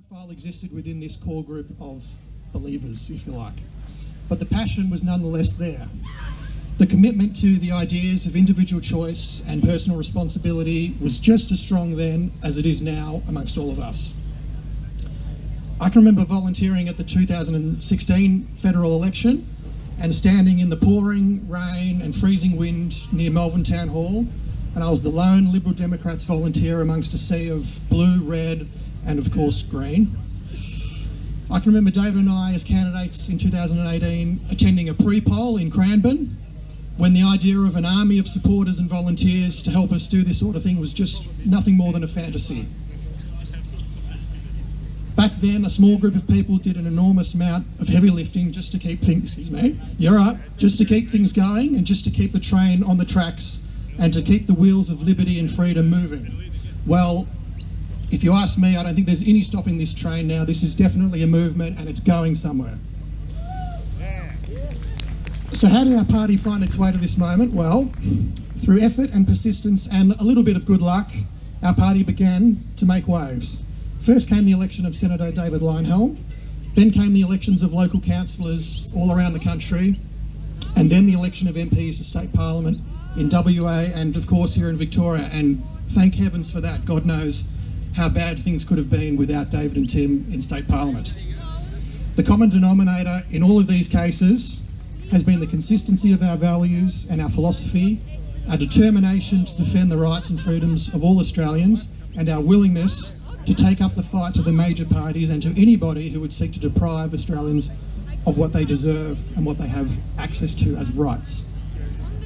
profile existed within this core group of believers, if you like, but the passion was nonetheless there. The commitment to the ideas of individual choice and personal responsibility was just as strong then as it is now amongst all of us. I can remember volunteering at the 2016 federal election and standing in the pouring rain and freezing wind near Melbourne Town Hall, and I was the lone Liberal Democrats volunteer amongst a sea of blue, red, and of course green. I can remember David and I as candidates in 2018 attending a pre-poll in Cranbourne when the idea of an army of supporters and volunteers to help us do this sort of thing was just nothing more than a fantasy. Back then, a small group of people did an enormous amount of heavy lifting just to keep things, excuse me, you're right, just to keep things going and just to keep the train on the tracks and to keep the wheels of liberty and freedom moving. Well, if you ask me, I don't think there's any stopping this train now. This is definitely a movement and it's going somewhere. So how did our party find its way to this moment? Well, through effort and persistence and a little bit of good luck, our party began to make waves. First came the election of Senator David Leyonhjelm, then came the elections of local councillors all around the country, and then the election of MPs to State Parliament in WA and of course here in Victoria, and thank heavens for that. God knows how bad things could have been without David and Tim in State Parliament. The common denominator in all of these cases has been the consistency of our values and our philosophy, our determination to defend the rights and freedoms of all Australians, and our willingness to take up the fight to the major parties and to anybody who would seek to deprive Australians of what they deserve and what they have access to as rights.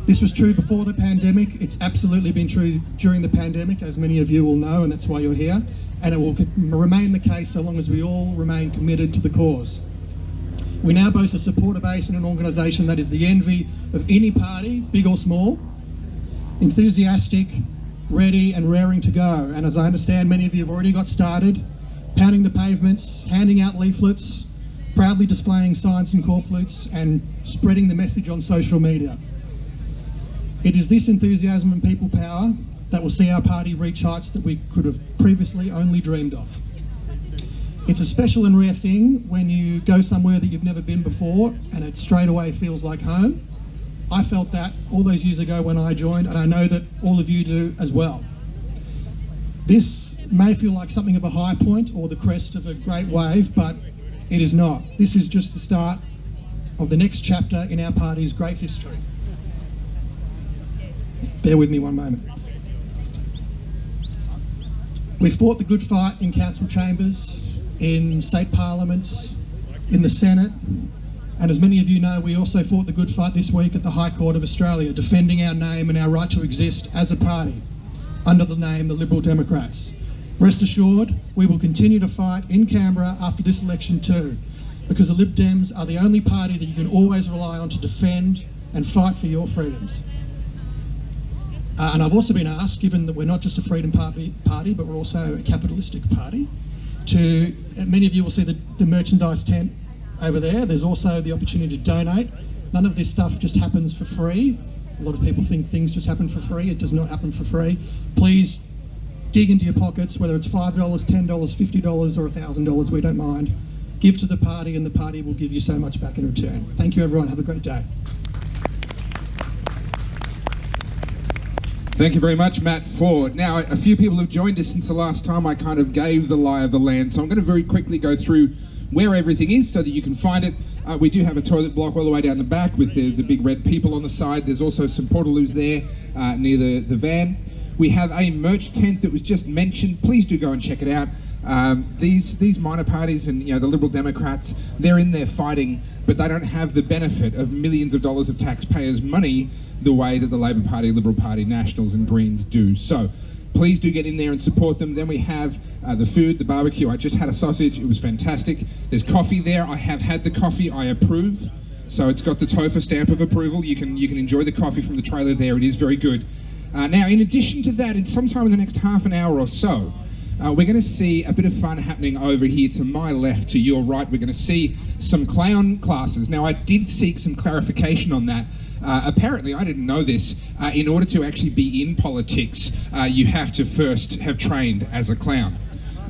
This was true before the pandemic. It's absolutely been true during the pandemic, as many of you will know, and that's why you're here. And it will remain the case so long as we all remain committed to the cause. We now boast a supporter base and an organisation that is the envy of any party, big or small, enthusiastic, ready and raring to go. And as I understand, many of you have already got started, pounding the pavements, handing out leaflets, proudly displaying signs and corflutes, and spreading the message on social media. It is this enthusiasm and people power that will see our party reach heights that we could have previously only dreamed of. It's a special and rare thing when you go somewhere that you've never been before and it straight away feels like home. I felt that all those years ago when I joined, and I know that all of you do as well. This may feel like something of a high point or the crest of a great wave, but it is not. This is just the start of the next chapter in our party's great history. Bear with me one moment. We fought the good fight in council chambers, in state parliaments, in the Senate, and as many of you know, we also fought the good fight this week at the High Court of Australia, defending our name and our right to exist as a party under the name the Liberal Democrats. Rest assured, we will continue to fight in Canberra after this election too, because the Lib Dems are the only party that you can always rely on to defend and fight for your freedoms. And I've also been asked, given that we're not just a freedom party, but we're also a capitalistic party, many of you will see the merchandise tent over there. There's also the opportunity to donate. None of this stuff just happens for free. A lot of people think things just happen for free. It does not happen for free. Please dig into your pockets, whether it's $5, $10, $50 or $1,000, we don't mind. Give to the party and the party will give you so much back in return. Thank you everyone, have a great day. Thank you very much, Matt Ford. Now, a few people have joined us since the last time I kind of gave the lie of the land, so I'm going to very quickly go through where everything is so that you can find it. We do have a toilet block all the way down the back with the big red people on the side. There's also some portaloos there near the van. We have a merch tent that was just mentioned. Please do go and check it out. These minor parties and the Liberal Democrats, they're in there fighting, but they don't have the benefit of millions of dollars of taxpayers' money the way that the Labor Party, Liberal Party, Nationals and Greens do. So please do get in there and support them. Then we have the food, the barbecue. I just had a sausage, it was fantastic. There's coffee there. I have had the coffee, I approve. So it's got the TOFA stamp of approval. You can enjoy the coffee from the trailer there. It is very good. Now, in addition to that, in sometime in the next half an hour or so, we're going to see a bit of fun happening over here to my left, to your right. We're going to see some clown classes. Now, I did seek some clarification on that. Apparently, I didn't know this, in order to actually be in politics, you have to first have trained as a clown.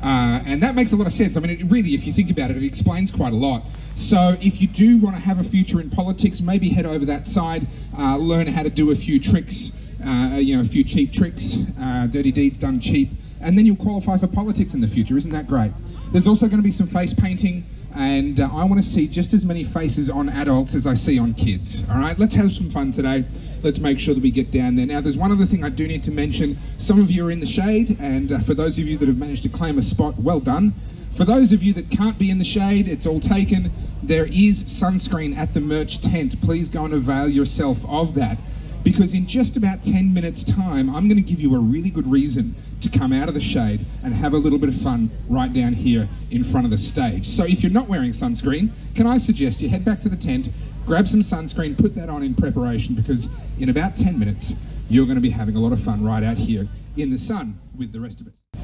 And that makes a lot of sense. I mean, it really, if you think about it, it explains quite a lot. So if you do want to have a future in politics, maybe head over that side, learn how to do a few tricks, a few cheap tricks, dirty deeds done cheap, and then you'll qualify for politics in the future. Isn't that great? There's also going to be some face painting, and I want to see just as many faces on adults as I see on kids. All right, let's have some fun today. Let's make sure that we get down there. Now, there's one other thing I do need to mention. Some of you are in the shade, and for those of you that have managed to claim a spot, well done. For those of you that can't be in the shade, it's all taken. There is sunscreen at the merch tent. Please go and avail yourself of that, because in just about 10 minutes time, I'm going to give you a really good reason to come out of the shade and have a little bit of fun right down here in front of the stage. So if you're not wearing sunscreen, can I suggest you head back to the tent, grab some sunscreen, put that on in preparation, because in about 10 minutes, you're going to be having a lot of fun right out here in the sun with the rest of us.